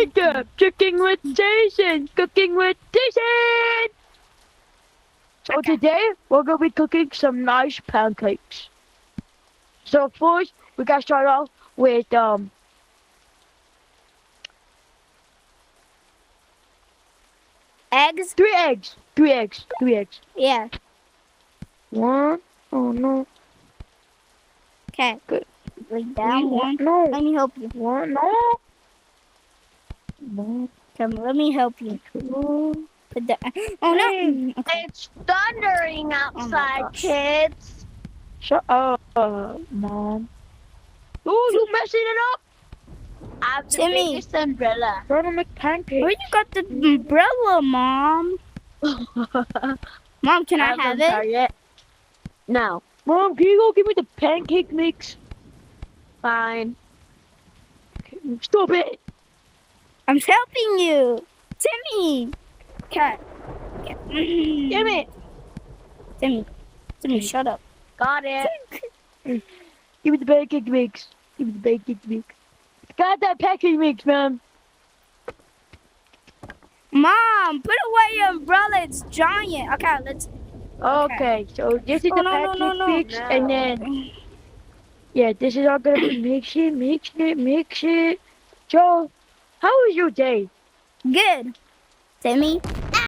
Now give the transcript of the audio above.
Wake up! Cooking with Jason! Cooking with Jason! So today, we're going to be cooking some nice pancakes. So first, we got to start off with, Eggs? 3 eggs. 3 eggs. 3 eggs. Yeah. 1. Oh, no. Okay. Good. Lay down one. No. Let me help you. 1. No. No. Come, let me help you. 2. Put that. Oh no! Okay. It's thundering outside, kids. Shut up, Mom. Ooh, you messing it up? I have the Timmy. biggest umbrella. Trying to make pancakes. Where you got the umbrella, Mom? Mom, can I have it? Yet. No. Mom, can you go give me the pancake mix? Fine. Okay, stop it. I'm helping you. Timmy. Okay. Give it. Timmy, shut up. Got it. Give me the pancake mix. Give me the pancake mix. Got that pancake mix, man. Mom, put away your umbrella. It's giant. Okay, let's. Okay, so this is the pancake mix, no. and then yeah, this is all gonna be mix it. Joe, how was your day? Good. Timmy,